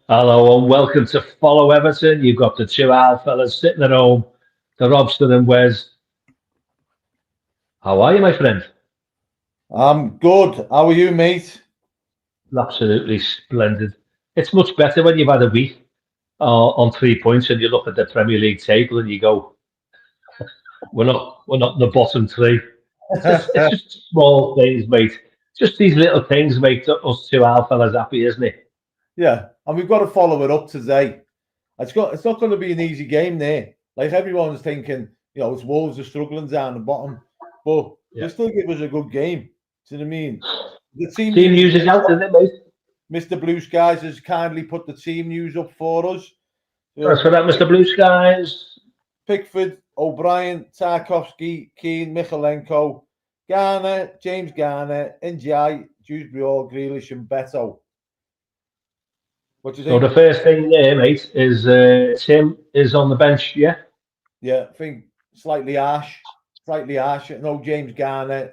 Hello and welcome to Follow Everton. You've got the two Al fellas sitting at home, the Robster and Wez. How are you, my friend? I'm good. How are you, mate? Absolutely splendid. It's much better when you've had a week on 3 points and you look at the Premier League table and you go, we're not in the bottom three. It's just small things, mate. Just these little things make us two Al fellas happy, isn't it? Yeah, and we've got to follow it up today. It's not going to be an easy game there. Like everyone's thinking, it's Wolves are struggling down the bottom, but they Yeah. still give us a good game. Do you know what I mean? The team Team news, news is out, isn't it, mate? Mr. Blue Skies has kindly put the team news up for us. That's for that, Mr. Blue Skies. Pickford, O'Brien, Tarkovsky, Keane, Michalenko, Garner, James Garner, Njai, Dewsbury, Grealish, and Beto. What do you So think? the first thing there, mate, is Tim is on the bench, yeah? Yeah, I think slightly harsh. Slightly harsh. No, James Garner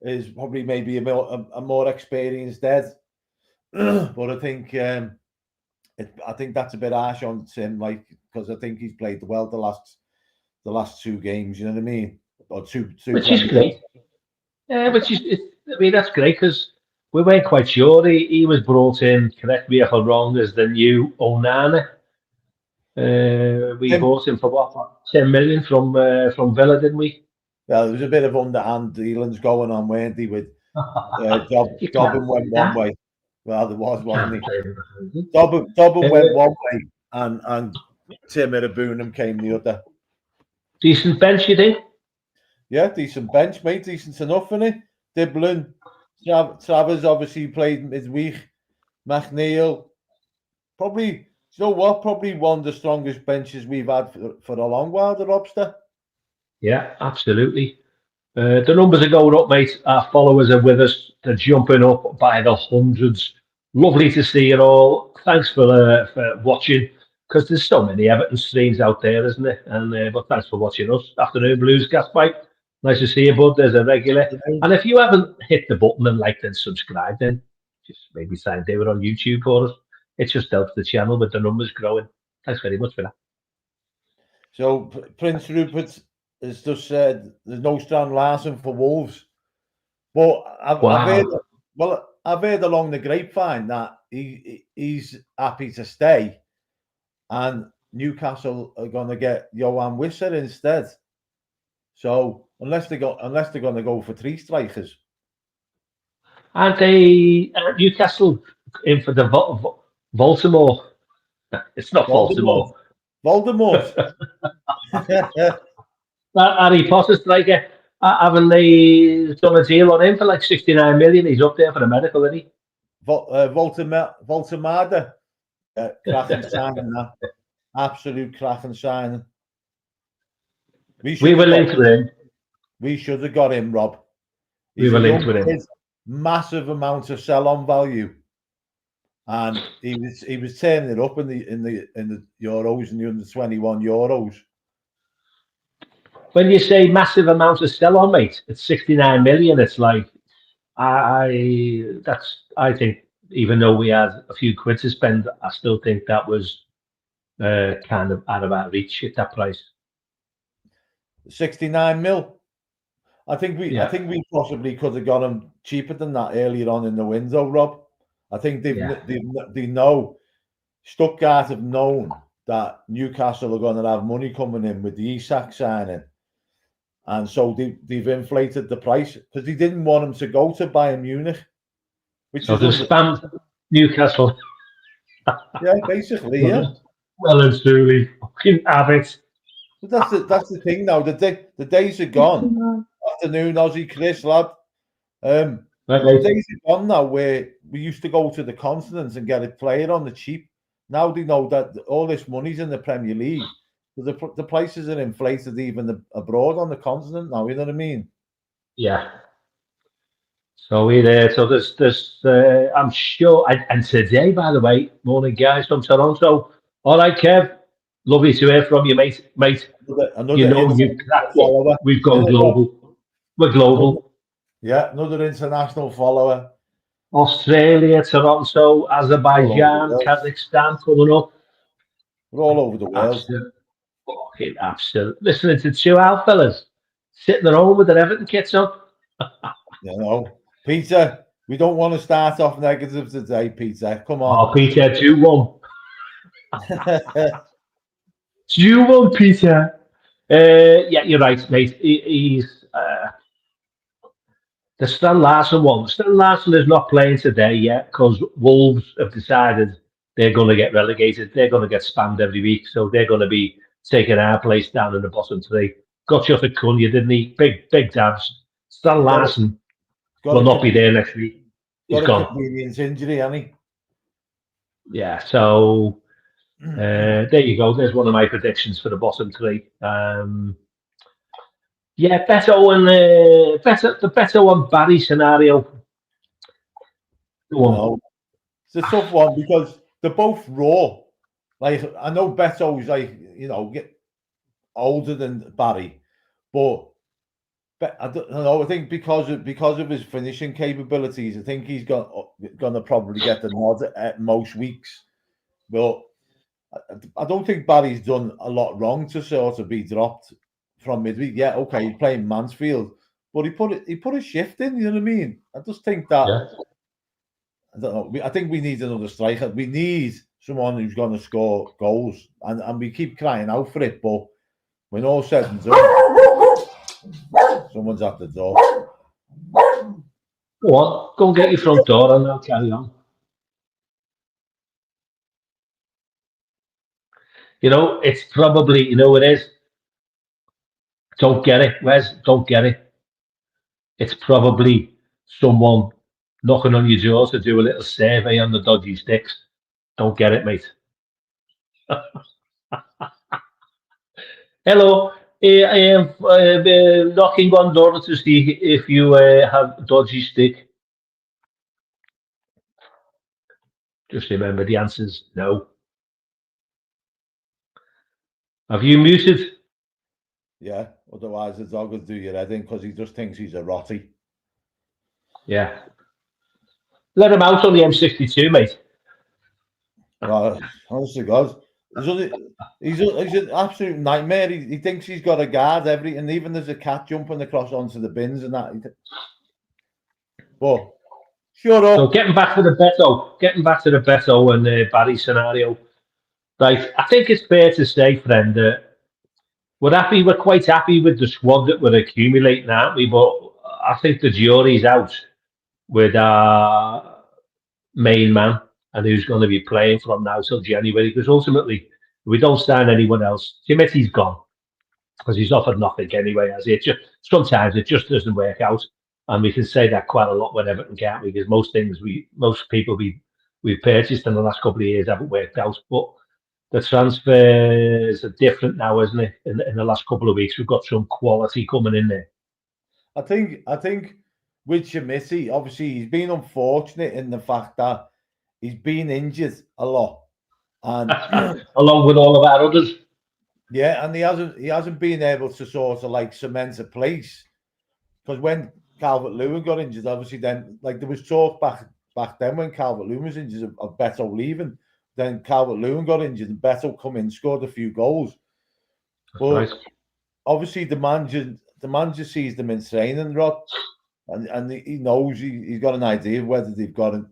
is probably maybe a more experienced dead. But I think that's a bit harsh on Tim, like, because I think he's played well the last two games. You know what I mean? Or two Which is Premier League. great. Yeah, I mean, that's great because we weren't quite sure. He was brought in, correct me if I'm wrong, as the new Onana. We Tim, bought him for what, 10 million from Villa, didn't we? well, there was a bit of underhand dealings going on, weren't they? With You can't Dobbin say went one that. way. Well, there was, You wasn't can't he? say that. Dobbin went Uh, one way, and Tim Irabunam came the other. Decent bench, you think? Yeah, decent bench, mate. Decent enough, isn't it? Diblin, Travers obviously played midweek. McNeil, probably, you know what? Probably one of the strongest benches we've had for a long while, the Lobster. Yeah, absolutely. The numbers are going up, mate. Our followers are with us. They're jumping up by the hundreds. Lovely to see it all. Thanks for watching, because there's so many Everton streams out there, isn't there? And but thanks for watching us. Afternoon Blues, Gaspike. Nice to see you, bud. There's a regular. And if you haven't hit the button and liked and subscribed, then just maybe sign do it on YouTube for us. It just helps the channel with the numbers growing. Thanks very much for that. So Prince Rupert has just said there's no Stan Larsen for Wolves. But Wow. I've heard along the grapevine that he's happy to stay, and Newcastle are going to get Johan Wisser instead. So unless they're going to go for three strikers, Aren't they Newcastle in for the Baltimore? It's not Voldemort, Baltimore. Voldemort. Harry Potter striker. Haven't they done a deal on him for like 69 million? He's up there for the medical, isn't he? Voltemada, cracking signing that, absolute cracking signing. We We should were have got linked with him. we should have got him, Rob. We He's were a linked young with him. kid, massive amount of sell-on value, and he was turning it up in the Euros and the under 21 Euros. When you say massive amount of sell on, mate, it's 69 million. It's like I think even though we had a few quid to spend, I still think that was kind of out of our reach at that price. 69 mil. I think Yeah, we possibly could have got him cheaper than that earlier on in the window, Rob. I think yeah. they know Stuttgart have known that Newcastle are going to have money coming in with the Isak signing, and so they've inflated the price because they didn't want him to go to Bayern Munich, which So is they spammed Newcastle. yeah, basically, yeah. Well and truly, fucking have it. But that's the thing now. The days are gone. Afternoon, Aussie Chris, lad. Right, The mate. days are gone now where we used to go to the continent and get a player on the cheap. Now they know that all this money's in the Premier League. So the prices are inflated even abroad on the continent now. You know what I mean? Yeah. So we there. So there's. I'm sure. And today, by the way, morning guys from Toronto. All right, Kev. Lovely to hear from you, mate. Mate, you Another know you international cracked it. follower. We've You gone know what? global. We're Another, global. yeah, another international follower. Australia, Toronto, all over the Azerbaijan, world. Kazakhstan coming up. We're all over the world. Absolute, fucking absolute. Listening to two out fellas sitting at home with their Everton kits on. You know, Peter, we don't want to start off negative today, Peter. Come on. Oh, Peter, 2-1. 2-1, Peter. Yeah, you're right, mate. He's the Stan Larson one. Stan Larson is not playing today yet because Wolves have decided they're going to get relegated. They're going to get spammed every week, so they're going to be taking our place down in the bottom three. Got you off a Cunha, didn't he? Big dabs. Stan got a, Larson got will a, not be there next week. He's got a gone. convenience injury, hasn't Yeah, so he? there you go. There's one of my predictions for the bottom three. Yeah, Beto and the Beto and Barry scenario. Go You on. know, it's a tough one because they're both raw. Like I know Beto's like get older than Barry, but I don't know. I think because of his finishing capabilities, I think he's gonna probably get the nod at most weeks. But I don't think Barry's done a lot wrong to sort of be dropped from midweek. Yeah, okay, he's playing Mansfield, but he put a shift in. You know what I mean? I just think that Yeah. I don't know. I think we need another striker. We need someone who's going to score goals, and we keep crying out for it. But when all said and done, someone's at the door. Go on. Go and get your front door and I'll carry on. It's probably, it is. Don't get it, Wes. Don't get it. It's probably someone knocking on your door to do a little survey on the dodgy sticks. Don't get it, mate. Hello. I am knocking on door to see if you have dodgy stick. Just remember the answer's no. Have you muted? Yeah. Otherwise, the dog will do your head in because he just thinks he's a rotty. Yeah. Let him out on the M62, mate. Honestly, God, he's an absolute nightmare. He thinks he's got a guard everything. Even there's a cat jumping across onto the bins and that. But shut up. So getting back to the Beto and Barry scenario, right? I think it's fair to say, friend, that we're quite happy with the squad that we're accumulating, aren't we? But I think the jury's out with our main man and who's going to be playing from now till January. Because ultimately, if we don't sign anyone else, Jimmy's gone because he's offered nothing anyway. As it just sometimes it just doesn't work out, and we can say that quite a lot with Everton, can't we? Because most people we've purchased in the last couple of years haven't worked out, but the transfers are different now, isn't it? In the last couple of weeks, we've got some quality coming in there. I think with Shemisi, obviously he's been unfortunate in the fact that he's been injured a lot, and along with all of our others. Yeah, and he hasn't been able to sort of like cement a place because when Calvert-Lewin got injured, obviously then like there was talk back then when Calvert-Lewin was injured of Beto leaving. Then Calvert-Lewin got injured and Beto come in, scored a few goals. But Right. obviously the manager sees them in training, Rod, and he knows he's got an idea of whether they've got it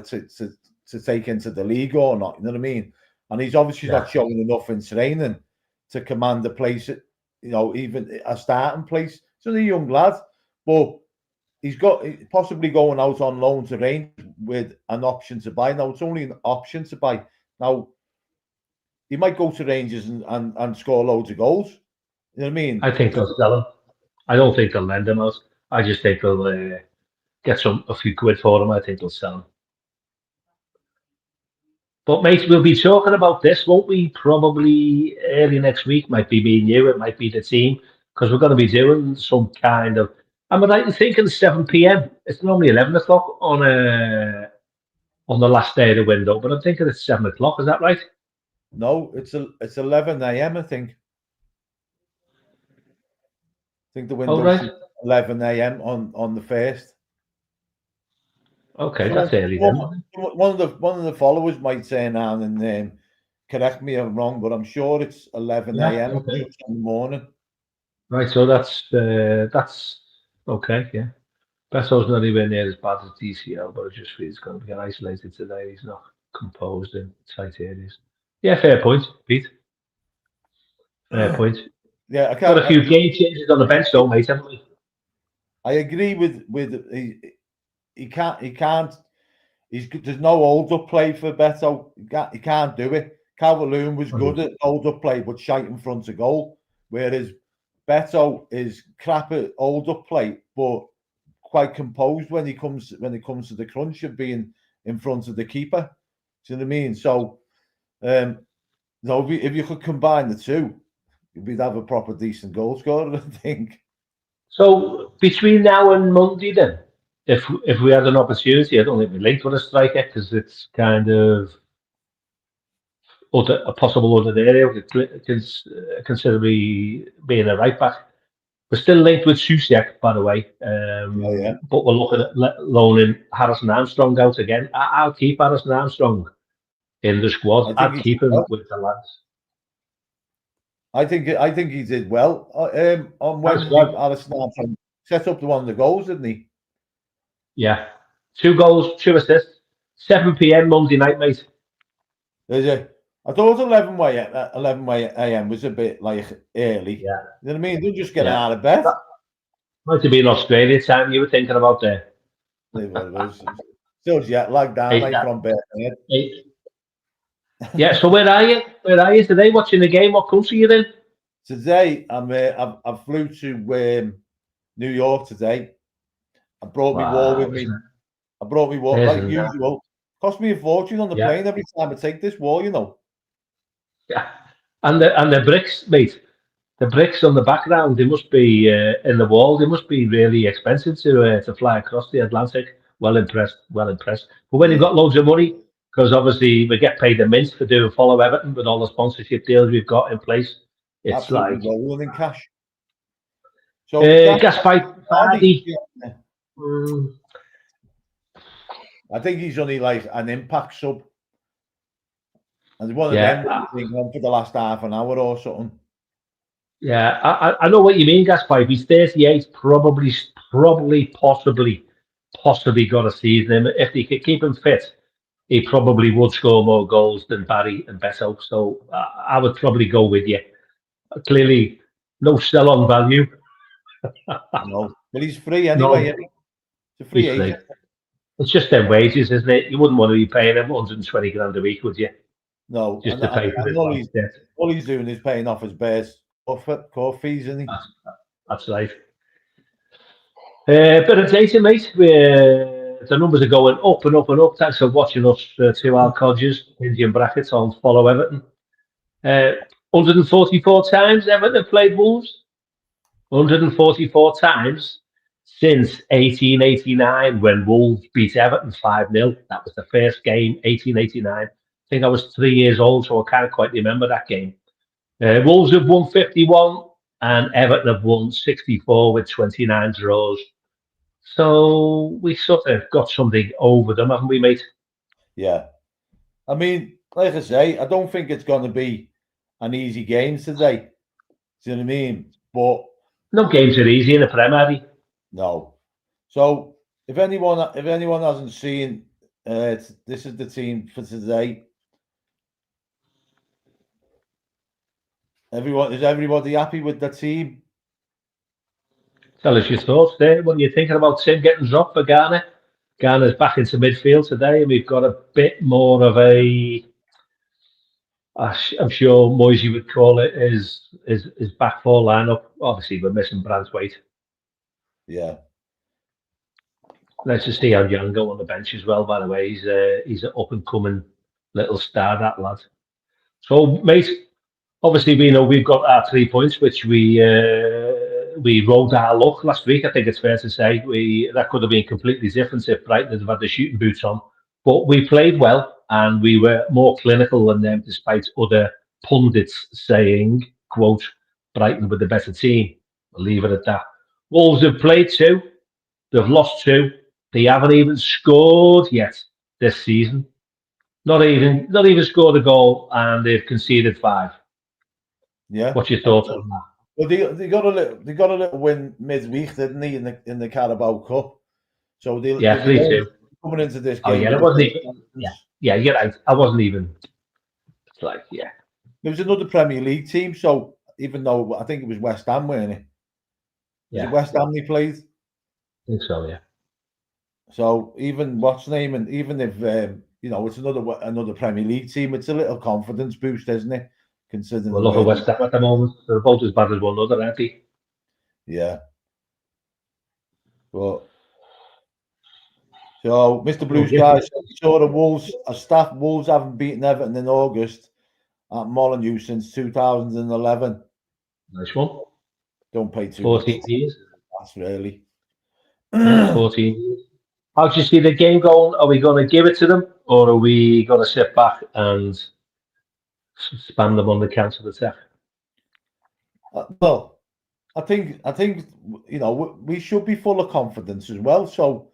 to take into the league or not. You know what I mean? And he's obviously not showing enough in training to command a place, even a starting place. He's a young lad, but he's possibly going out on loan to Rangers with an option to buy. Now it's only an option to buy. Now he might go to Rangers and score loads of goals. You know what I mean? I think they'll sell him. I don't think they'll lend him out. I just think they'll get a few quid for him. I think they'll sell him. But mate, we'll be talking about this, won't we? Probably early next week. Might be me and you. It might be the team because we're going to be doing some kind of. Am I right in thinking 7 p.m.? It's normally 11 o'clock on the last day of the window, but I'm thinking it's 7 o'clock. Is that right? No, it's 11 a.m. I think. I think the window right. 11 a.m. on the first. Okay, that's early then. One of the followers might turn around and correct me if I'm wrong, but I'm sure it's 11 Yeah, a.m. okay. in the morning. Right, so that's okay, yeah. Besso's not anywhere near as bad as DCL, but it just feels he's going to get isolated today. He's not composed in tight areas. Yeah, fair point, Pete. Fair point. Yeah, I Got can't. a few game changes on the bench, though, mate, haven't we? I agree with he can't. There's no hold up play for Beto. He can't do it. Calvert-Lewin was good at hold up play, but shite in front of goal. Whereas Beto is crap at hold up play, but quite composed when he comes to the crunch of being in front of the keeper. Do you know what I mean? So, no, if you could combine the two, we'd have a proper decent goal scorer, I think. So between now and Monday, then, if we had an opportunity, I don't think we linked with a striker because it's kind of a possible other area, considerably being a right back. We're still linked with Susiak, by the way, Yeah. but we're looking at loaning Harrison Armstrong out again. I'll keep Harrison Armstrong in the squad. I think I'd he keep did him well. with the lads. I think he did well on Thanks, Wednesday. God. Alisson Armstrong set up the one of the goals, didn't he? Yeah. 2 goals, 2 assists. 7 p.m. Monday night, mate. I thought 11 a.m. was a bit like early. Yeah. You know what I mean? They're just getting Yeah. out of bed. That might have been Australia time you were thinking about there. Still jet lagged down Eight, from Birkenhead. 8. Yeah, so where are you? Where are you today? Watching the game? What country are you in? Today, I flew to New York today. I brought me wall with me. I brought me wall like usual. Cost me a fortune on the plane every time I take this wall, you know. Yeah, and the bricks, mate. The bricks on the background, they must be in the wall. They must be really expensive to fly across the Atlantic. Well impressed, well impressed. But when you've got loads of money, because obviously we get paid the mint for doing Follow Everton with all the sponsorship deals we've got in place, it's absolutely like rolling in cash. So gas pipe Vardy. Yeah. I think he's only like an impact sub, and one of them being on for the last half an hour or something. Yeah, I know what you mean, gas pipe. He's 38, probably, possibly got a season in. If he could keep him fit, he probably would score more goals than Barry and Beto. So I would probably go with you. Clearly, no sell-on value. No, but he's free anyway. No, it's a free he's agent. free. It's just them wages, isn't it? You wouldn't want to be paying him 120 grand a week, would you? No, Just to pay for his life debt. All he's doing is paying off his bears court fees, isn't he? That's right. Bit of data, mate. The numbers are going up and up and up. Thanks for watching us, 2 our codgers, Indian brackets on Follow Everton. 144 times Everton played Wolves. 144 times since 1889 when Wolves beat Everton 5-0. That was the first game, 1889. I think I was 3 years old, so I can't quite remember that game. Wolves have won 51 and Everton have won 64 with 29 draws. So we sort of got something over them, haven't we, mate? Yeah. I mean, like I say, I don't think it's going to be an easy game today. Do you know what I mean? But no games are easy in the Premier. No. So if anyone hasn't seen, this is the team for today. Is everybody happy with the team? Tell us your thoughts there. What are you thinking about Tim getting dropped for Ghana? Ghana's back into midfield today, and we've got a bit more of a, I'm sure Moisey would call it, his back four lineup. Obviously, we're missing Braithwaite. Yeah. Let's just see how Django on the bench as well, by the way. He's an up-and-coming little star, that lad. So, mate, obviously we know we've got our 3 points, which we rode our luck last week. I think it's fair to say that could have been completely different if Brighton had had the shooting boots on. But we played well and we were more clinical than them, despite other pundits saying, quote, Brighton were the better team. I'll leave it at that. Wolves have played 2. They've lost 2. They haven't even scored yet this season. Not even scored a goal, and they've conceded 5. Yeah. What's your thoughts on that? Well, they got a little win midweek, didn't they, in the Carabao Cup? So they'll Yeah, be 3-2. coming into this Oh game yeah, with it a bit wasn't of even. Yeah, confidence. yeah, you're right. I wasn't even. It's like, yeah, There was another Premier League team, so even though I think it was West Ham, weren't it? Was it yeah, West Ham they played? I think so. Yeah. So even what's name, and even if it's another Premier League team, it's a little confidence boost, isn't it? Well, Considering look at where, West Ham at the moment. They're about as bad as one another, aren't they? yeah. But so Mr. Blue Okay. Sky saw the Wolves. Wolves haven't beaten Everton in August at Molineux since 2011. Nice one. Don't pay too much. 14 years. That's really. Yeah, 14 years. How do you see the game going? Are we going to give it to them, or are we going to sit back and spam them on the counter attack? Well, I think we should be full of confidence as well. So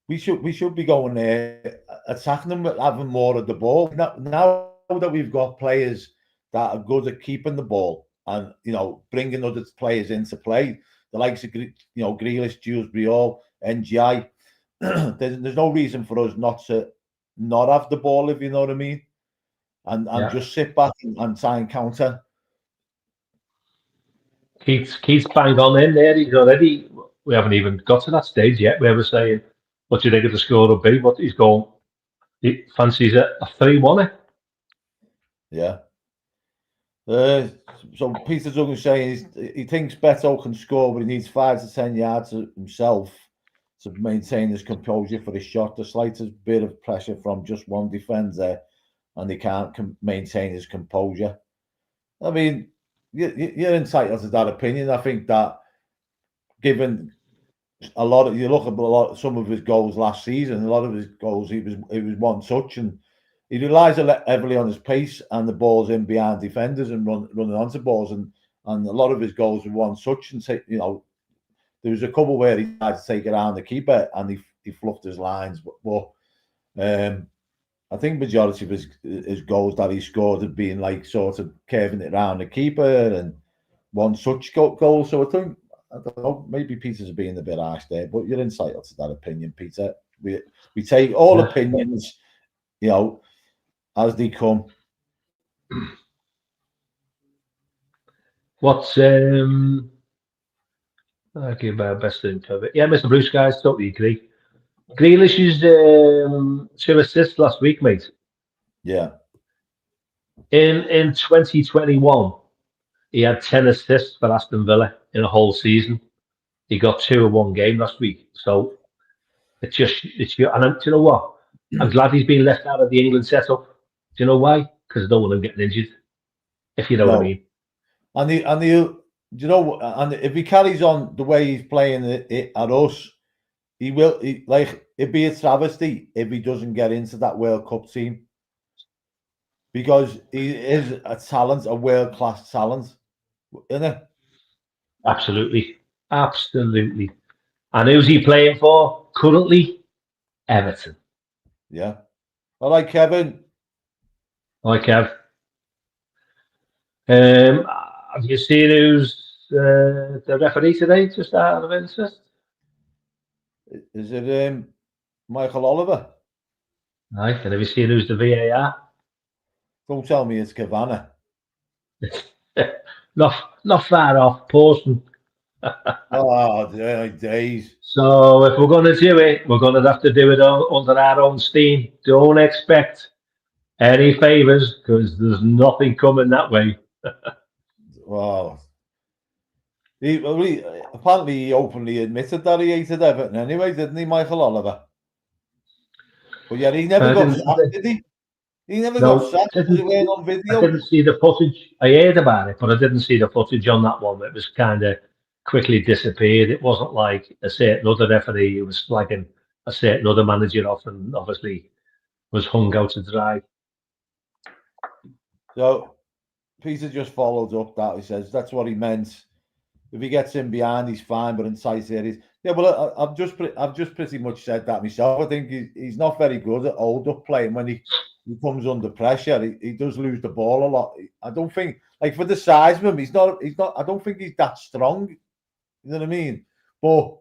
we should be going there, attacking them, having more of the ball. Now that we've got players that are good at keeping the ball and bringing other players into play, the likes of Grealish, Jules Briol, NGI. There's no reason for us not to not have the ball, if you know what I mean, and Yeah. just sit back and try and counter. Keith's bang on in there. He's already. We haven't even got to that stage yet where we're saying, what do you think of the score will be? What he's going. He fancies a 3-1. Yeah. So Peter Duggan saying he thinks Beto can score, but he needs 5 to 10 yards himself to maintain his composure for his shot. The slightest bit of pressure from just one defender, and he can't maintain his composure. I mean, you're entitled to that opinion. I think that given you look at some of his goals last season, a lot of his goals it was one touch, and he relies heavily on his pace and the balls in behind defenders and running onto balls, and a lot of his goals were one touch. And there was a couple where he tried to take it around the keeper and he fluffed his lines, but I think majority of his goals that he scored had been like sort of curving it around the keeper and one touch goal. So I think, I don't know, maybe Peter's being a bit harsh there, but you're entitled to that opinion, Peter. We take all opinions, as they come. What's I'll give my best info of it. Yeah, Mr. Blue Skies, totally agree. Grealish's 2 assists last week, mate. Yeah. In 2021, he had 10 assists for Aston Villa in a whole season. He got 2 in one game last week. So it's do you know what? I'm glad he's been left out of the England setup. Do you know why? Because I don't want him getting injured. If you know what I mean. And if he carries on the way he's playing it at us, it'd be a travesty if he doesn't get into that World Cup team, because he is a world-class talent, isn't it? Absolutely. And who's he playing for currently? Everton. Yeah. I like Kevin. Like Kev. Have you seen who's the referee today, just out of interest? Is it Michael Oliver? Right, and have you seen who's the VAR? Don't tell me it's Cavani. not far off, Pawson. Oh, days. So if we're going to do it, we're going to have to do it under our own steam. Don't expect any favours, because there's nothing coming that way. Wow. Apparently he openly admitted that he hated Everton anyway, didn't he, Michael Oliver? But yeah, he never got sacked, did he? He never got sacked. Was it wearing on video? I didn't see the footage. I heard about it, but I didn't see the footage on that one. It was kind of quickly disappeared. It wasn't like a certain other referee who was flagging a certain other manager off, and obviously was hung out to dry. So Peter just followed up that. He says that's what he meant. If he gets in behind, he's fine. But in tight areas, yeah. Well, I've just pretty much said that myself. I think he's not very good at hold up playing when he comes under pressure. He does lose the ball a lot. I don't think, like, for the size of him, he's not. I don't think he's that strong. You know what I mean? But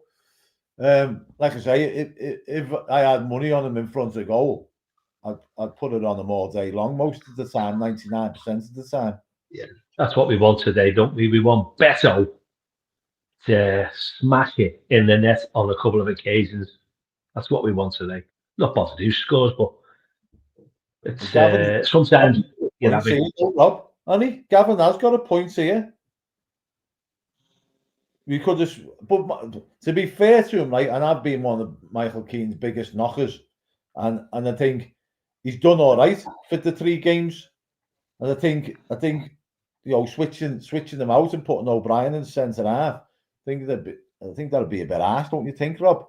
like I say, if I had money on him in front of goal, I'd put it on him all day long. Most of the time, 99% of the time. Yeah, that's what we want today, don't we? We want Beto to smash it in the net on a couple of occasions. That's what we want today. Not bothered who scores, but it's sometimes you know. Rob, honey, Gavin has got a point here. We could just, but to be fair to him, right, and I've been one of Michael Keane's biggest knockers, and I think he's done all right for the 3 games, and I think you know, switching them out and putting O'Brien in centre half, I think that'll be a bit harsh, don't you think, Rob?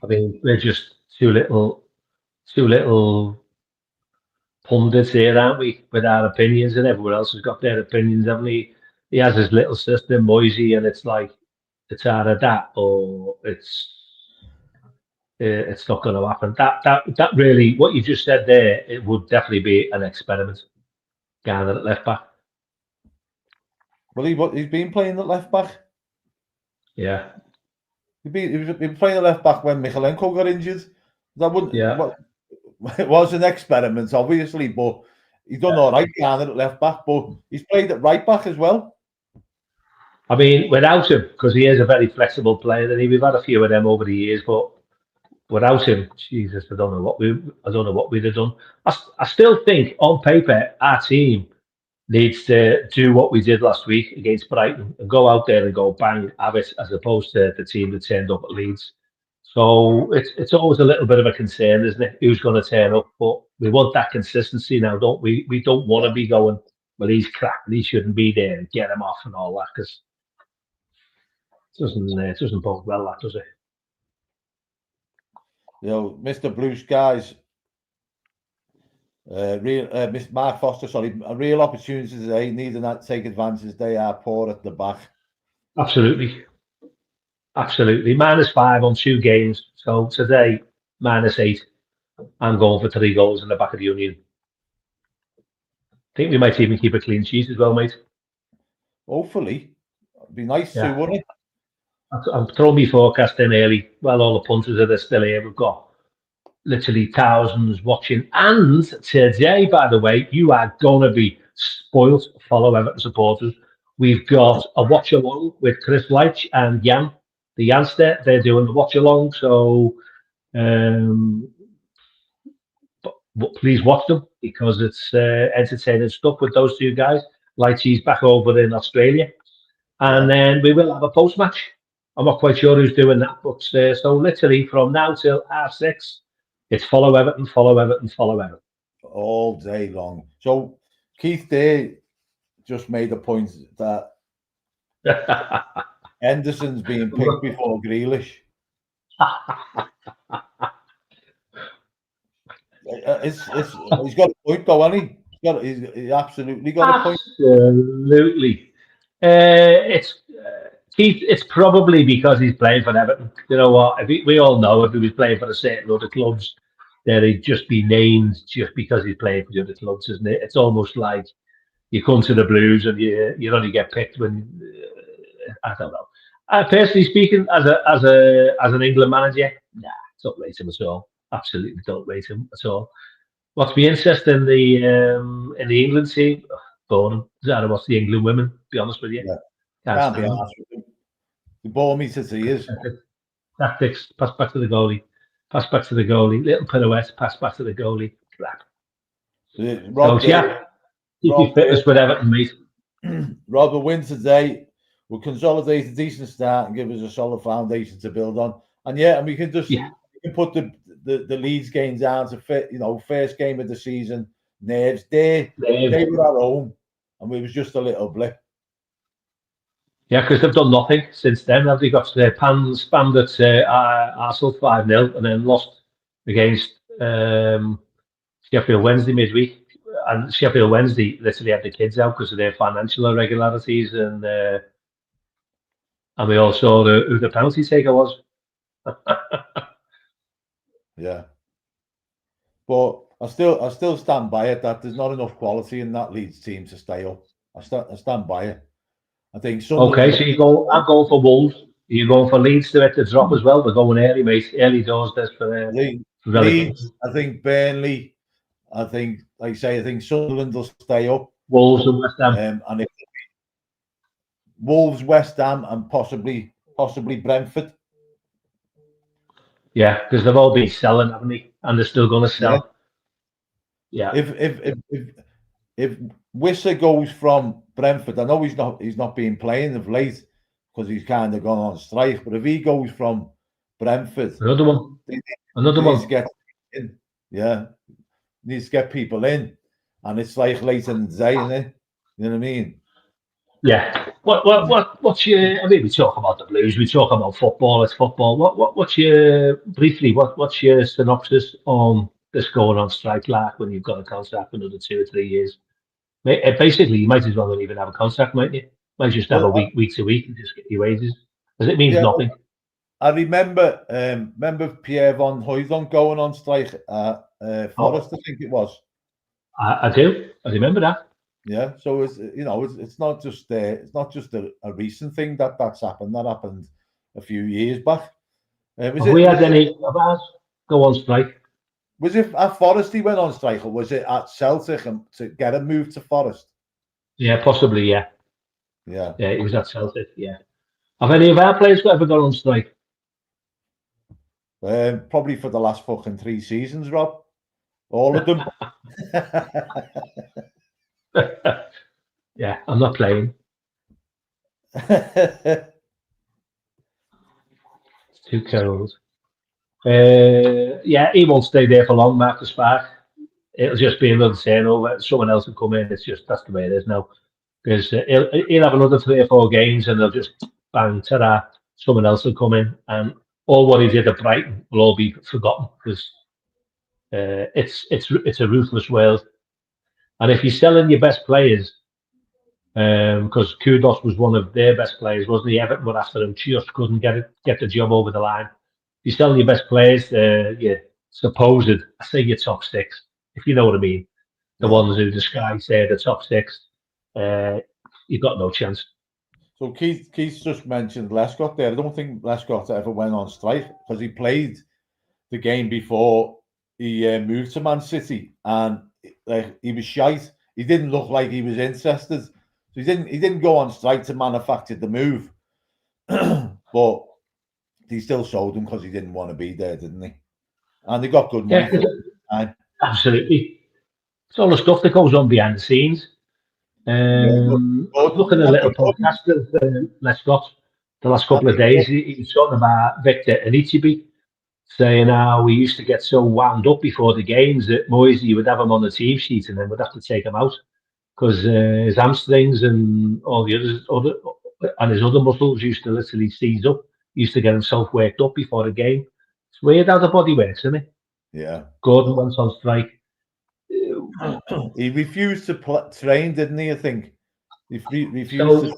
I mean, we're just two little pundits here, aren't we, with our opinions, and everyone else has got their opinions, haven't he? He has his little sister, Moisey, and it's like, it's either that or it's not going to happen. That really, what you just said there, it would definitely be an experiment. Garner at left back. Well, he's been playing at left back. Yeah. He's been playing at left back when Michalenko got injured. That wouldn't. Yeah. It was an experiment, obviously, but he's done all right, Garner at left back. But he's played at right back as well. I mean, without him, because he is a very flexible player, and we've had a few of them over the years, but without him, Jesus, I don't know what we'd have done. I still think on paper our team needs to do what we did last week against Brighton and go out there and go bang, have it, as opposed to the team that turned up at Leeds. So it's always a little bit of a concern, isn't it? Who's going to turn up? But we want that consistency now, don't we? We don't want to be going, well, he's crap and he shouldn't be there, and get him off and all that, because it doesn't bode well, that, does it? You know, Mr. Blue Skies, Mr. Mark Foster, sorry, a real opportunity today, needing that to take advantage. They are poor at the back. Absolutely. -5 on 2 games. So today, -8. I'm going for 3 goals in the back of the Union. I think we might even keep a clean sheet as well, mate. Hopefully. It'd be nice to, wouldn't it? I'm throwing my forecast in early. Well, all the punters are still here. We've got literally thousands watching. And today, by the way, you are going to be spoilt, fellow Everton supporters. We've got a watch along with Chris Leitch and Jan, the Janster. They're doing the watch along. So but please watch them, because it's entertaining stuff with those 2 guys. Leitchy's back over in Australia. And then we will have a post match. I'm not quite sure who's doing that, but so literally from now till 6:30, it's follow Everton, follow Everton, follow Everton. All day long. So Keith Day just made a point that Henderson's being picked before Grealish. He's got a point, though, hasn't he? He's absolutely got a point. Absolutely. It's probably because he's playing for Everton. You know what? We all know if he was playing for a certain other clubs, that he'd just be named just because he's playing for the other clubs, isn't it? It's almost like you come to the Blues and you only get picked when I don't know. Personally speaking, as an England manager, nah, don't rate him at all. Absolutely don't rate him at all. What's my interest in the England team? Boring. I watch the England women, to be honest with you. Yeah. Can't be honest with you. You bore me to tears. Tactics, pass back to the goalie. Pass back to the goalie. Little pirouette, pass back to the goalie. Crap. Rob, so, yeah, keep your fitness with Everton, mate. Rob, a win today will consolidate a decent start and give us a solid foundation to build on. And and we can just we can put the Leeds game down to fit, first game of the season. Nerves. They were at home, and we was just a little blip. Yeah, because they've done nothing since then. Have they got spammed at Arsenal 5-0 and then lost against Sheffield Wednesday midweek? and Sheffield Wednesday literally had the kids out because of their financial irregularities, and we all saw who the penalty taker was. Yeah. But I still stand by it that there's not enough quality in that Leeds team to stay up. I stand by it. I think Okay, Sunderland. so I'm going for Wolves. You're going for Leeds to hit the drop as well. We're going early, mate. Early doors, there's for Leeds, relegation. I think Burnley. I think, like I say, I think Sunderland will stay up. Wolves and West Ham. And if Wolves, West Ham, and possibly Brentford. Yeah, because they've all been selling, haven't they? And they're still going to sell. Yeah. If Wisser goes from Brentford, I know he's not been playing of late because he's kind of gone on strike. But if he goes from Brentford, Another one. He needs to get in. Yeah, needs to get people in, and it's like late in the day, isn't it? You know what I mean? Yeah. What's your? I mean, we talk about the Blues. We talk about football. It's football. What's your briefly? What's your synopsis on this going on strike like when you've got a contract for another 2 or 3 years? Basically, you might as well not even have a contract, might you? Might just have a week to week and just get your wages, because it means nothing. I remember Pierre Van Hooydonk going on strike at Forest, I think it was. I do. I remember that. Yeah, so it's not just a recent thing that's happened. That happened a few years back. Have we had any of ours go on strike? Was it at Forest he went on strike, or was it at Celtic and to get a move to Forest? Yeah, possibly. Yeah. Yeah, it was at Celtic. Yeah. Have any of our players ever gone on strike? Probably for the last fucking 3 seasons, Rob. All of them. Yeah, I'm not playing. It's too cold. Yeah, he won't stay there for long, Marcus Spark. It'll just be another turnover. Someone else will come in. It's just, that's the way it is now. Because he'll have another 3 or 4 games and they'll just bang, ta-da, someone else will come in. And all what he did at Brighton will all be forgotten, because it's a ruthless world. And if you're selling your best players, because Kudos was one of their best players, wasn't he? Everton were after him, just couldn't get the job over the line. If you're selling your best players, your supposed, I say your top 6, if you know what I mean, the ones who the Sky say the top 6, you've got no chance. So Keith just mentioned Lescott there. I don't think Lescott ever went on strike because he played the game before he moved to Man City, and he was shite. He didn't look like he was interested. So he didn't go on strike to manufacture the move, but he still sold him because he didn't want to be there, didn't he? And they got good money for it. Absolutely. It's all the stuff that goes on behind the scenes. I was looking at a little podcast with Lescott the last couple of days. He was talking about Victor Anichebe, saying how we used to get so wound up before the games that Moisey would have him on the team sheet and then would have to take him out because his hamstrings and all the his other muscles used to literally seize up. He used to get himself worked up before the game. It's weird how the body works, isn't it? Yeah. Gordon went on strike. He refused to train, didn't he? I think he refused.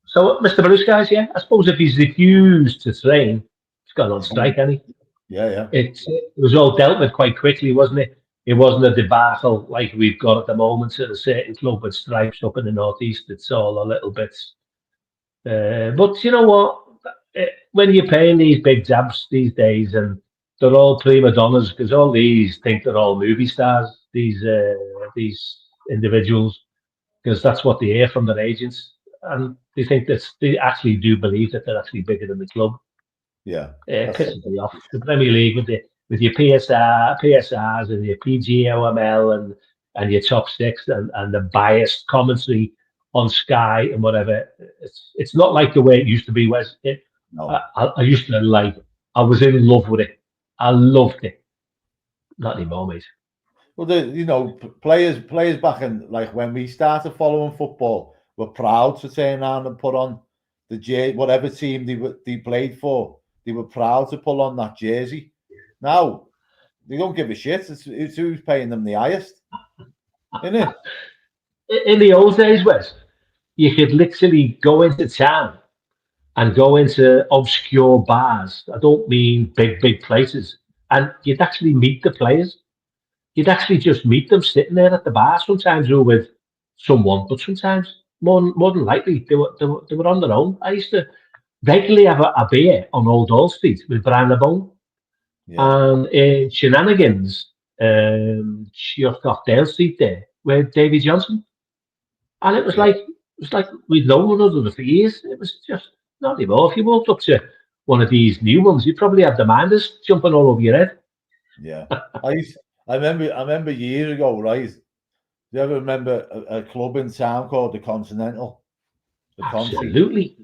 So, Mr. Blue Skies, yeah, I suppose if he's refused to train, he's gone on strike, hasn't he? Yeah. It was all dealt with quite quickly, wasn't it? It wasn't a debacle like we've got at the moment at a certain club with stripes up in the northeast. It's all a little bit. But you know what? When you're paying these big jabs these days, and they're all prima donnas, because all these think they're all movie stars. These individuals, because that's what they hear from their agents, and they think that they actually do believe that they're actually bigger than the club. Yeah, pisses me off. The Premier League with your PSRs and your PGOML and your top 6 and the biased commentary on Sky and whatever. It's not like the way it used to be. Wes, I used to I was in love with it. I loved it. Not anymore, mate. Well, players back in, like, when we started following football, were proud to turn around and put on the jersey, whatever team they played for. They were proud to pull on that jersey. Now they don't give a shit. It's who's paying them the highest. innit? In the old days, Wes, you could literally go into town and go into obscure bars. I don't mean big places. And you'd actually meet the players. You'd actually just meet them sitting there at the bar. Sometimes they were with someone, but sometimes more than likely they were on their own. I used to regularly have a beer on Old Hall Street with Brian LeBone Yeah, and in Shenanigans, just off Dale Street there with Davy Johnson. And yeah, it was like we'd known one another for years. It was just not anymore. If you walked up to one of these new ones, you'd probably have the minders jumping all over your head. yeah. I remember years ago, right? Do you ever remember a club in town called the Continental? The Conti? Absolutely.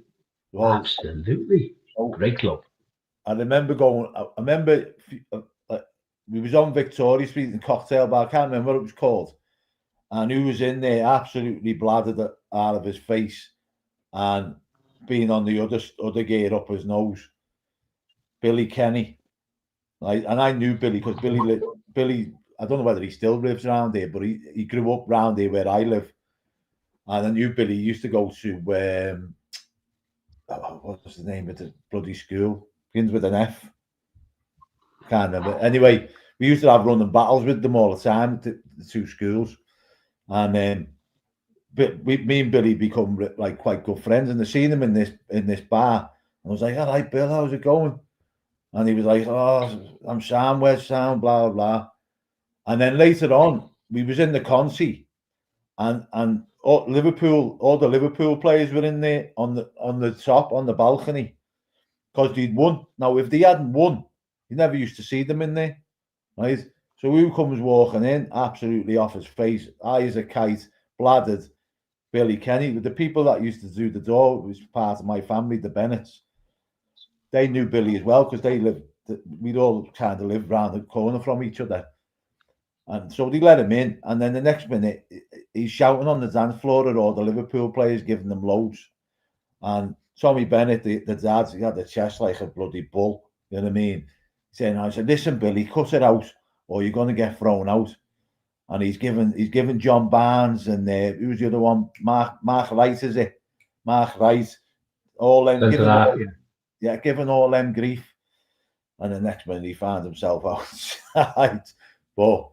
Well, Absolutely. oh, Great club. I remember going. I remember we was on Victoria Street in cocktail bar. I can't remember what it was called. And who was in there absolutely bladdered out of his face and being on the other gear up his nose. Billy Kenny. And I knew Billy because Billy. I don't know whether he still lives around here, but he grew up round here where I live. And I knew Billy used to go to what's the name of the bloody school? Begins with an F. Can't remember. Anyway, we used to have running battles with them all the time, the two schools. And me and Billy become like quite good friends. And I seen him in this bar. And I was like, all right, Bill, how's it going? And he was like, oh, I'm Sam, where's Sam, blah, blah. And then later on, we was in the Conti, and all the Liverpool players were in there on the top, on the balcony, because they'd won. Now, if they hadn't won, you never used to see them in there, right? So who comes walking in, absolutely off his face, eyes a kite, bladdered, Billy Kenny. The people that used to do the door was part of my family, the Bennetts. They knew Billy as well because we'd all kind of lived round the corner from each other. And so they let him in. And then the next minute, he's shouting on the dance floor at all the Liverpool players, giving them loads. And Tommy Bennett, the dad, he had the chest like a bloody bull. You know what I mean? Saying, I said, listen, Billy, cut it out or you're going to get thrown out. And he's given John Barnes and who's the other one? Mark Wright, is it? Mark Wright. All them giving all them grief. And the next minute he found himself outside. But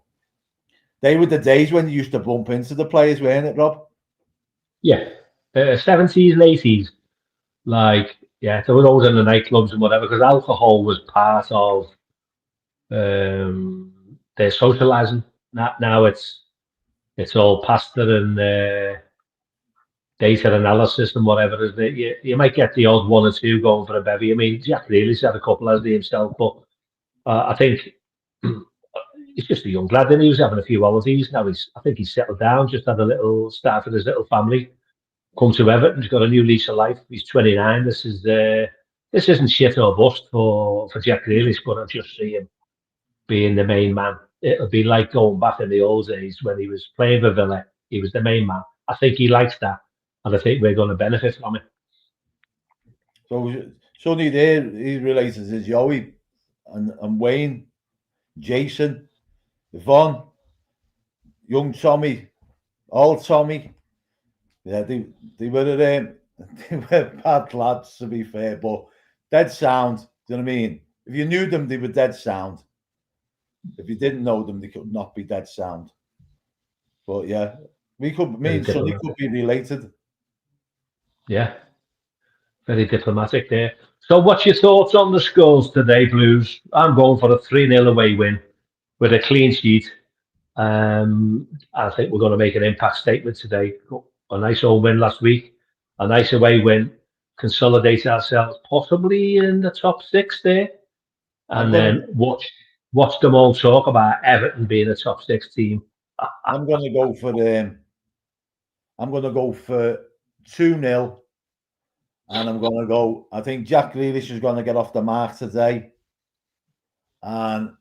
they were the days when you used to bump into the players, weren't it, Rob? Yeah. 70s and 80s. Like, yeah, they were always in the nightclubs and whatever because alcohol was part of their socializing. Now it's all pasta and data analysis and whatever. Isn't it? You might get the odd one or two going for a bevy. I mean, Jack Grealish had a couple as himself, but I think he's just a young lad. And he was having a few holidays. Now I think he's settled down. Just had a little start with his little family. Come to Everton. He's got a new lease of life. He's 29. This isn't shit or bust for Jack Grealish, but I just see him being the main man. It'll be like going back in the old days when he was playing for Villa. He was the main man. I think he likes that, and I think we're going to benefit from it. So Sonny there, he's related to Joey and Wayne, Jason, Yvonne, young Tommy, old Tommy. Yeah, they were they were bad lads to be fair, but dead sound. Do you know what I mean? If you knew them, they were dead sound. If you didn't know them, they could not be dead sound. But yeah, me and Sonny could be related. Yeah, very diplomatic there. So, what's your thoughts on the scores today, Blues? I'm going for a 3-0 away win with a clean sheet. I think we're going to make an impact statement today. A nice home win last week, a nice away win, consolidate ourselves possibly in the top 6 there, and then watch them all talk about Everton being a top 6 team. I'm going to go for 2-0. And I'm going to go. I think Jack Grealish is going to get off the mark today. And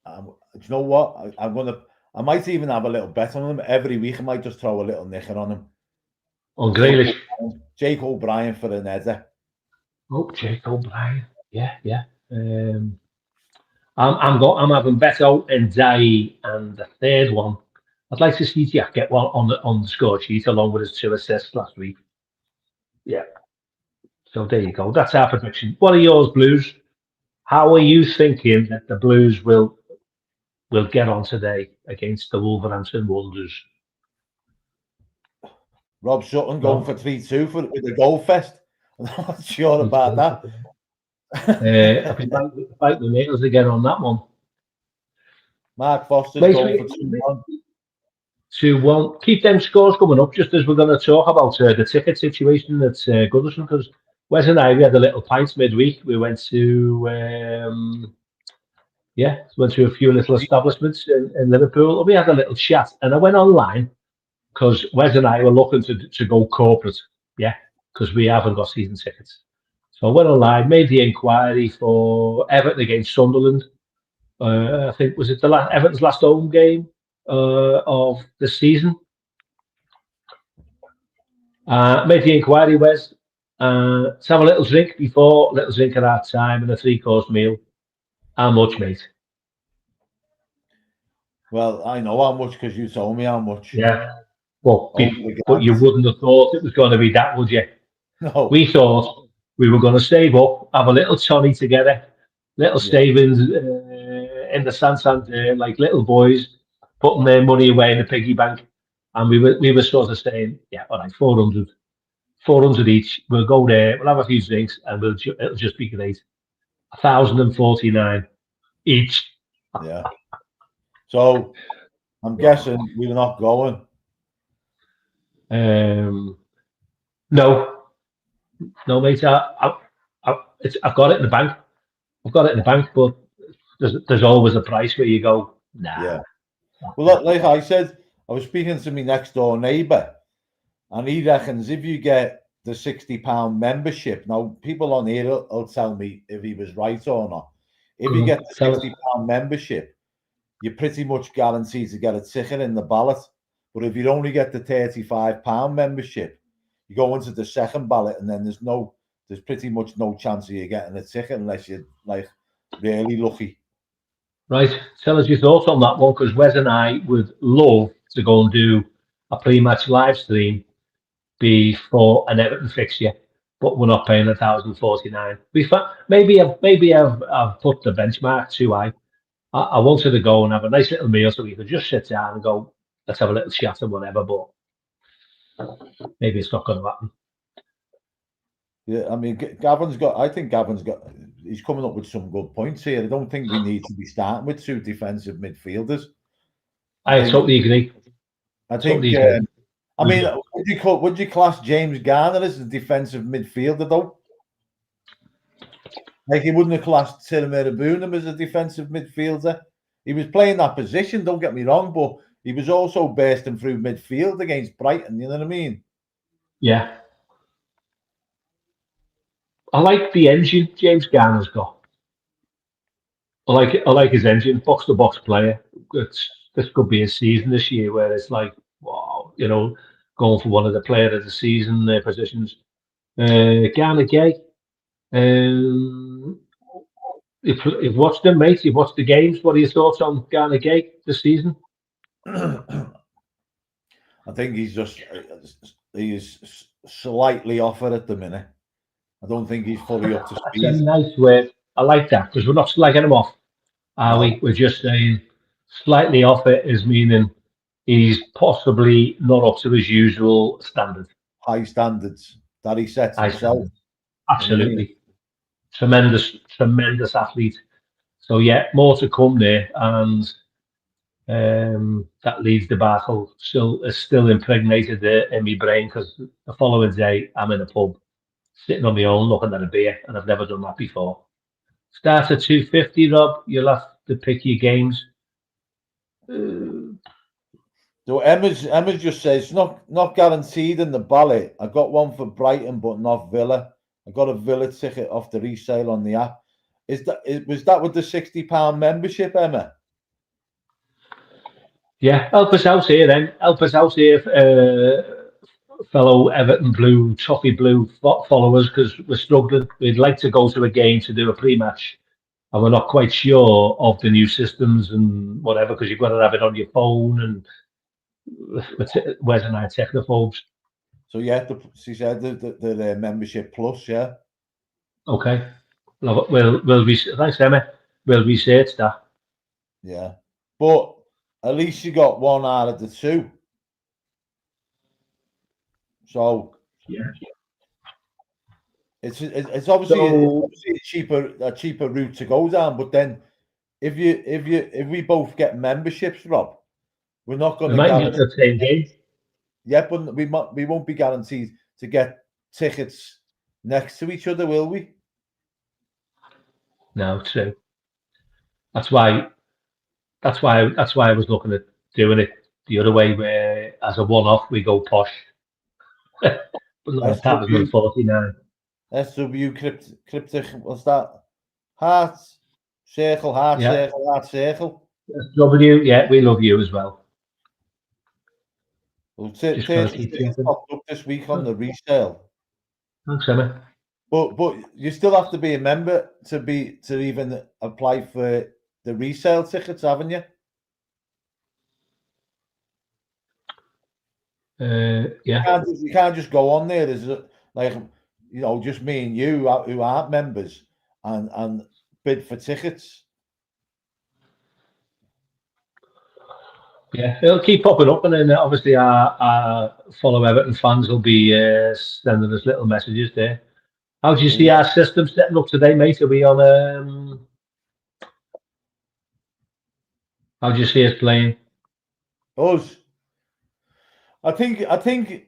you know what? I might even have a little bet on him every week. I might just throw a little knicker on him. On Grealish. Jake O'Brien for an header. Oh, Jake O'Brien. Yeah. I'm having Beto and Dai, and the third one. I'd like to see Jack get one on the score sheet along with his 2 assists last week. Yeah. So there you go. That's our prediction. What are yours, Blues? How are you thinking that the Blues will get on today against the Wolverhampton Wanderers? Rob Sutton going for 3-2 with the goal fest. I'm not sure about that. I'll be fighting the nails again on that one. Mark Foster's going for 2-1. 2-1. Keep them scores coming up just as we're going to talk about the ticket situation at Goodison, because Wes and I, we had a little pint midweek. We went to a few little establishments in Liverpool. We had a little chat, and I went online because Wes and I were looking to go corporate, because we haven't got season tickets. So I went online, made the inquiry for Everton against Sunderland. I think was it Everton's last home game of the season. Made the inquiry, Wes. Let's have a little drink at our time, and a 3-course meal. How much, mate? Well, I know how much because you told me how much. Yeah. Well, but you wouldn't have thought it was going to be that, would you? No. We thought we were going to save up, have a little toddy together, little savings in the Santander, like little boys, putting their money away in the piggy bank. And we were sort of saying, yeah, all right, 400 each. We'll go there, we'll have a few drinks, and it'll just be great. 1,049 each. Yeah. So I'm guessing we're not going. No, mate. I've got it in the bank. But there's always a price where you go, nah. Yeah. Well, like I said, I was speaking to my next door neighbour, and he reckons if you get the £60 membership, now people on here will tell me if he was right or not. If you get the £60 membership, you're pretty much guaranteed to get a ticket in the ballot. But if you only get the £35 membership, you go into the second ballot, and then there's pretty much no chance of you getting a ticket unless you're like really lucky. Right. Tell us your thoughts on that one, because Wes and I would love to go and do a pre-match live stream before an Everton fixture, but we're not paying 1,049. Maybe I've put the benchmark too high. I wanted to go and have a nice little meal so we could just sit down and go, let's have a little chat and whatever, but maybe it's not going to happen. Yeah, I mean, he's coming up with some good points here. I don't think we need to be starting with 2 defensive midfielders. I totally agree. I mean, would you class James Garner as a defensive midfielder, though? Like, he wouldn't have classed Tiramira Boonham as a defensive midfielder. He was playing that position, don't get me wrong, but he was also bursting through midfield against Brighton, you know what I mean? Yeah. I like the engine James Garner's got. I like his engine, box-to-box player. This could be a season this year where it's like, wow, going for one of the player of the season positions. Garner Gay. You've watched them, mate. You've watched the games. What are your thoughts on Garner Gay this season? I think he's slightly off it at the minute. I don't think he's fully up to speed. That's a nice word. I like that, because we're not slagging him off, are we? We're just saying slightly off it is meaning he's possibly not up to his usual standard. High standards that he sets himself. Absolutely. Tremendous athlete. So yeah, more to come there, and that leads the battle is still impregnated in my brain, because the following day I'm in a pub sitting on my own looking at a beer, and I've never done that before. Starts at 250, Rob. You'll have to pick your games. So Emma just says not guaranteed in the ballot. I got one for Brighton, but not Villa. I got a Villa ticket off the resale on the app. Was that with the £60 membership, Emma? Yeah, help us out here then. Help us out here, fellow Everton Blue, Toffee Blue followers, because we're struggling. We'd like to go to a game to do a pre-match, and we're not quite sure of the new systems and whatever, because you've got to have it on your phone, and Wes and I are technophobes. So yeah, she said the membership plus, yeah. Okay. Thanks, Emma. We'll research that. Yeah. But at least you got one out of the two. So Yeah. it's obviously a cheaper route to go down. But then if we both get memberships, Rob, we're not going We to might use guarantee. the same game. Yeah, but we won't be guaranteed to get tickets next to each other, will we? No, true. That's why. That's why I was looking at doing it the other way, where as a one-off we go posh. But like that was SW 149. SW cryptic. What's that? Heart circle, heart Yeah. circle, heart circle. W, yeah, we love you as well. Well, Just got to 30 keep tickets jumping. popped up this week on the resale. Thanks, Emma. But you still have to be a member to even apply for the resale tickets, haven't you? Yeah. You can't just go on there as like just me and you who aren't members and bid for tickets. Yeah, it'll keep popping up, and then obviously our follow Everton fans will be sending us little messages there. How do you see our system setting up today, mate? Are we on? How do you see us playing? Us. I think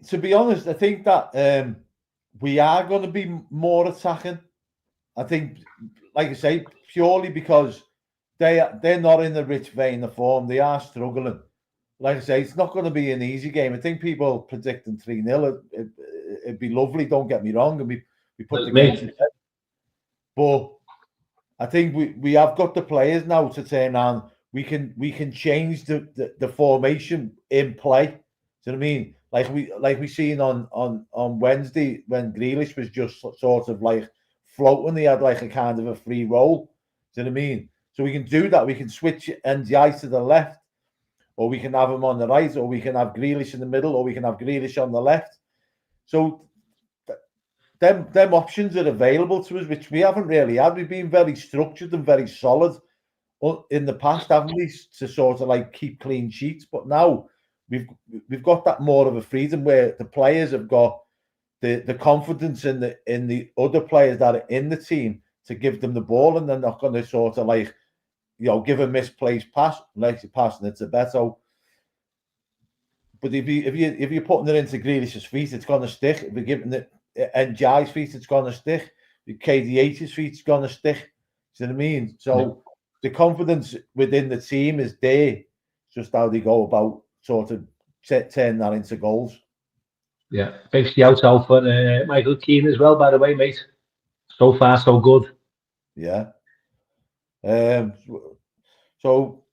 to be honest, I think that we are going to be more attacking. I think, like I say, purely because they're not in the rich vein of form. They are struggling. Like I say, it's not going to be an easy game. I think people predicting 3-0. It'd be lovely. Don't get me wrong, and we put the game to bed. But I think we have got the players now to turn on. We can change the formation in play. Do you know what I mean? Like we seen on Wednesday when Grealish was just sort of like floating. He had like a kind of a free roll. Do you know what I mean? So we can do that. We can switch NDI to the left, or we can have him on the right, or we can have Grealish in the middle, or we can have Grealish on the left. So them options are available to us, which we haven't really had. We've been very structured and very solid in the past, haven't we, to sort of like keep clean sheets. But now we've got that more of a freedom where the players have got the confidence in the other players that are in the team to give them the ball, and they're not going to sort of like give a misplaced pass, like you're passing it to Beto. But if you're putting it into Grealish's feet, it's going to stick. If you're giving it NJ's feet, it's going to stick. If KDH's feet, it's going to stick. Do you know what I mean? So the confidence within the team is there. It's just how they go about sort of turning that into goals. Yeah, big shout out for Michael Keane as well, by the way, mate. So far, so good. Yeah. So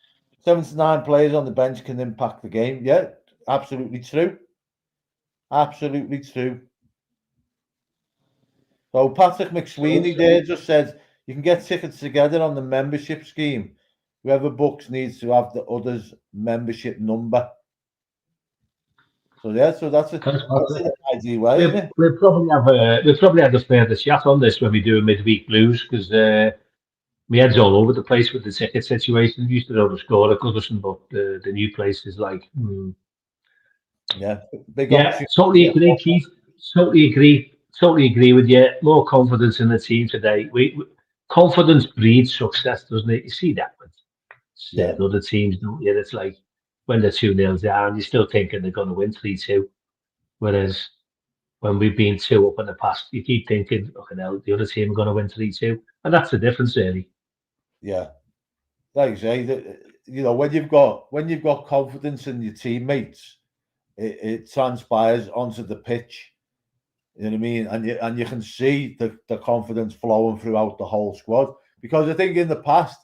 7 to 9 players on the bench can impact the game. Yeah, absolutely true. Absolutely true. So Patrick McSweeney there just said you can get tickets together on the membership scheme. Whoever books needs to have the other's membership number. So yeah, so that's an idea way, isn't it? We'll probably have a further chat on this when we do a midweek blues, because my head's all over the place with the ticket situation. We used to know the score at Goodison, but the new place is like, yeah, big totally agree, Keith. Totally agree with you. More confidence in the team today. Confidence breeds success, doesn't it? You see that with certain other teams, don't you? It's like when they're 2-0 down, you're still thinking they're going to win 3-2. Whereas when we've been 2 up in the past, you keep thinking, okay, now the other team are going to win 3-2, and that's the difference, really. Yeah, like you say, when you've got confidence in your teammates, it transpires onto the pitch. You know what I mean? And you can see the confidence flowing throughout the whole squad. Because I think in the past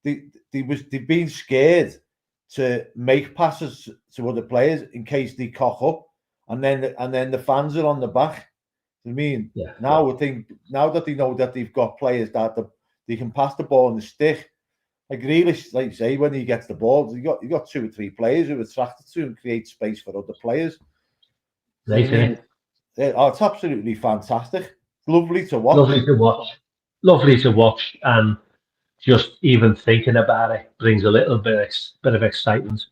they've been scared to make passes to other players in case they cock up, and then the fans are on the back. You know what I mean? Yeah. Now I think now that they know that they've got players that they can pass the ball in the stick. Grealish, like you say, when he gets the ball, you got 2 or 3 players who are attracted to and create space for other players. Right, You know what I mean? It's absolutely fantastic. Lovely to watch. Lovely to watch. Lovely to watch, and just even thinking about it brings a little bit of excitement.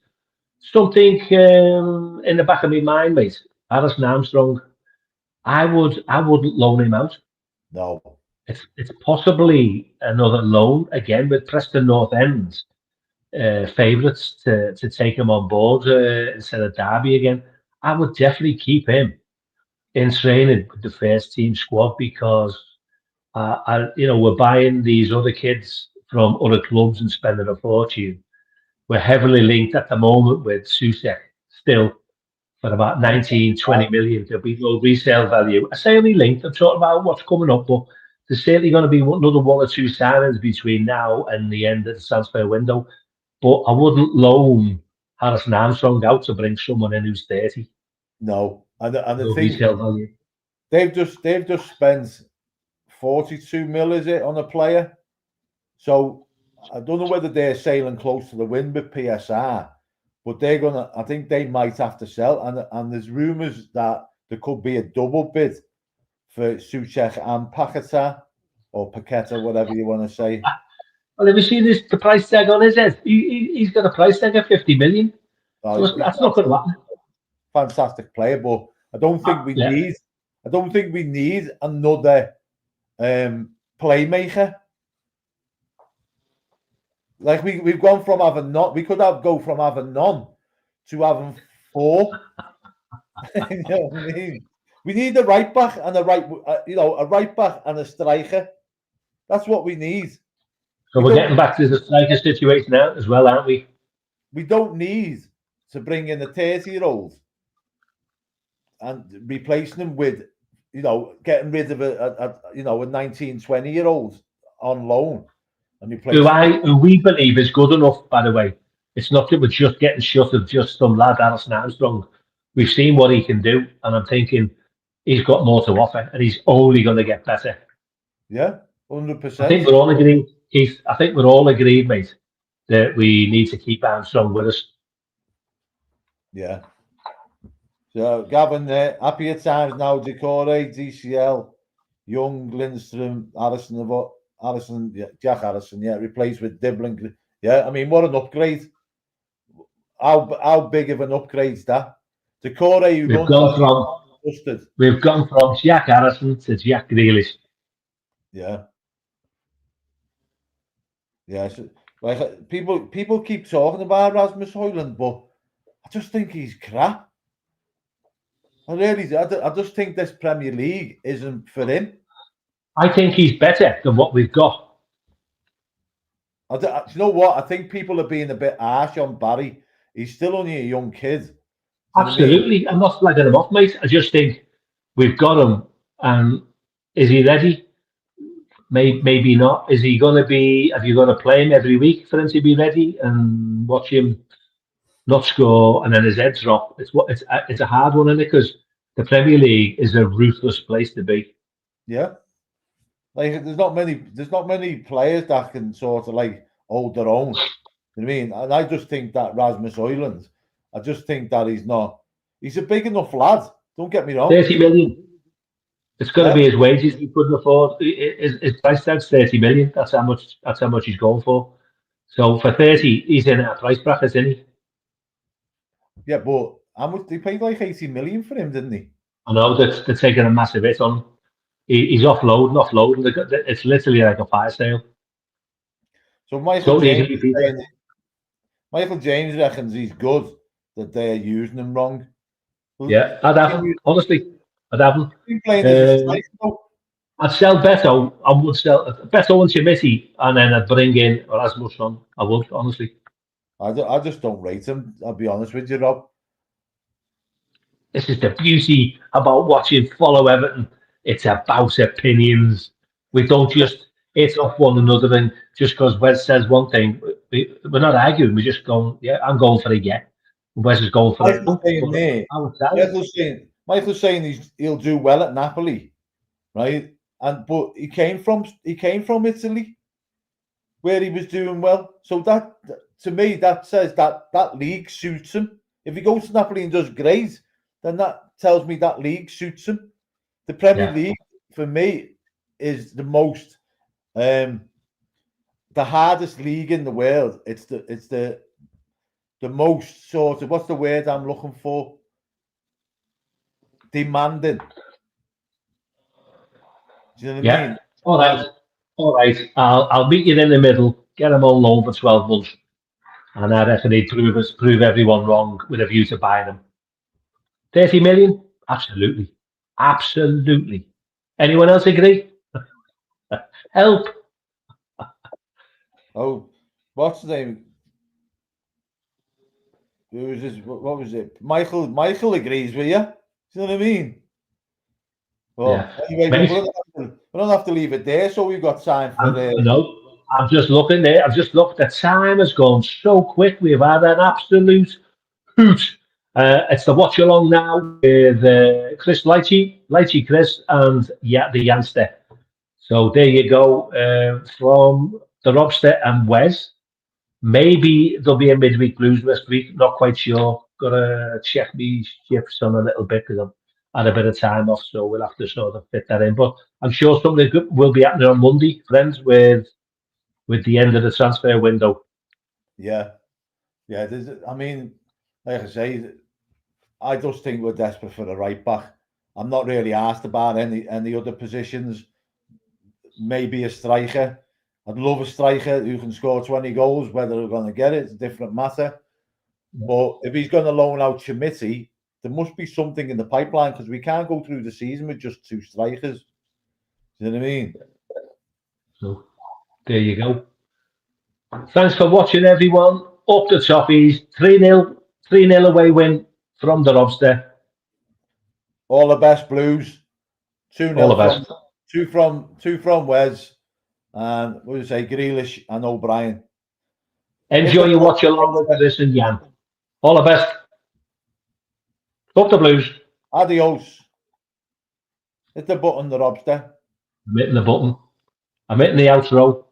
Something in the back of my mind, mate. Alison Armstrong. I wouldn't loan him out. No, It's possibly another loan again with Preston North End favourites to take him on board instead of Derby again. I would definitely keep him in training with the first team squad because we're buying these other kids from other clubs and spending a fortune. We're heavily linked at the moment with Susek still for about 19, 20 million. There'll be no resale value. I say only linked. I'm talking about what's coming up, but there's certainly going to be another 1 or 2 signings between now and the end of the transfer window. But I wouldn't loan Harrison Armstrong out to bring someone in who's 30. no, and the No thing, resale value. they've just spent 42 mil, is it, on a player? So I don't know whether they're sailing close to the wind with PSR, but I think they might have to sell. And there's rumours that there could be a double bid for Souček and Paqueta, or Paqueta, whatever you want to say. Well, have you seen the price tag on his head? He's got a price tag of 50 million. So that's not going to happen. Fantastic player, but I don't think we Yeah. need. I don't think we need another playmaker. Like we've gone from having none. We could go from having none to having 4. You know what I mean? We need a right back and a right back and a striker. That's what we need. So we're getting back to the striker situation now as well, aren't we? We don't need to bring in a 30-year-old and replacing them with, getting rid of a 19, 20-year-old on loan and replacing Who we believe is good enough, by the way. It's not that we're just getting shut of just some lad, Alison Armstrong. We've seen what he can do, and I'm thinking he's got more to offer, and he's only going to get better. Yeah, 100%. I think we're all agreed, Keith. I think we're all agreed, mate, that we need to keep Armstrong with us. Yeah. So, Gavin, happier times now. Decore, DCL, Young, Lindstrom, Jack Harrison, replaced with Dibbling. Yeah, I mean, what an upgrade. How big of an upgrade is that? Decore, we've gone from Jack Harrison to Jack Grealish. Yeah. Yeah. So, like people keep talking about Rasmus Højlund, but I just think he's crap. I just think this Premier League isn't for him. I think he's better than what we've got. You know what? I think people are being a bit harsh on Barry. He's still only a young kid. Absolutely. I'm not slagging him off, mate. I just think we've got him. And is he ready? Maybe not. Is he going to be? Have you got to play him every week for him to be ready and watch him not score and then his head drop? It's a hard one, isn't it? Because the Premier League is a ruthless place to be. Yeah, like there's not many players that can sort of like hold their own. You know what I mean? And I just think that Rasmus Højlund, I just think that he's a big enough lad. Don't get me wrong. 30 million. It's got to be his wages he couldn't afford. His price tag's 30 million. That's how much he's going for. So for 30, he's in a price bracket, isn't he? Yeah, but how much they paid? Like 80 million for him, didn't he? I know that they're taking a massive hit on him. He's offloading. It's literally like a fire sale. So Michael James reckons he's good, that they're using him wrong. Yeah, I'd have him. Honestly, I'd have him. I'd sell Beto. I would sell Beto and Chimiti, and then I'd bring in Erasmus on. I would, honestly. I just don't rate him. I'll be honest with you, Rob. This is the beauty about watching Follow Everton. It's about opinions. We don't just hit off one another, and just because Wes says one thing, we're not arguing. We're just going, yeah, I'm going for it, yeah. Wes is going for it. Michael's saying he'll do well at Napoli, right? But he came from Italy. where he was doing well. So that, to me, that says that league suits him. If he goes to Napoli and does great, then that tells me that league suits him. The Premier League, for me, is the most the hardest league in the world. It's the most sort of, what's the word I'm looking for? Demanding. Do you know what I mean? All right. All right. I'll meet you in the middle. Get them all loan for 12 months. And I reckon he'd prove everyone wrong with a view to buying them. 30 million? Absolutely. Absolutely. Anyone else agree? Help. Oh, what's the name? Who was this? What was it? Michael agrees with you. Do you know what I mean? Well, anyway, Mate, we don't have to leave it there. So we've got time for the. no, I'm just looking there. I've just looked. The time has gone so quick. We've had an absolute hoot. It's the watch along now with Chris Lychee Chris, and the Youngster. So there you go. From the Robster and Wez. Maybe there'll be a midweek blues this week. Not quite sure. Got to check me shifts on a little bit because I've had a bit of time off, so we'll have to sort of fit that in. But I'm sure something good will be happening on Monday, friends, with the end of the transfer window. Yeah. I mean, like I say, I just think we're desperate for a right back. I'm not really asked about any other positions. Maybe a striker. I'd love a striker who can score 20 goals. Whether we're going to get it, it's a different matter. But if he's going to loan out Chimiti, there must be something in the pipeline because we can't go through the season with just 2 strikers. Do you know what I mean? So there you go. Thanks for watching, everyone. Up the Toffees, 3-0, 3-0 away win from the Robster. All the best, Blues. 2-0 All the best. two from Wez, and what do you say, Grealish and O'Brien. Enjoy your watch along with this and Jan. All the best. Up the Blues. Adios. Hit the button, the Robster. I'm hitting the button. I'm hitting the outro.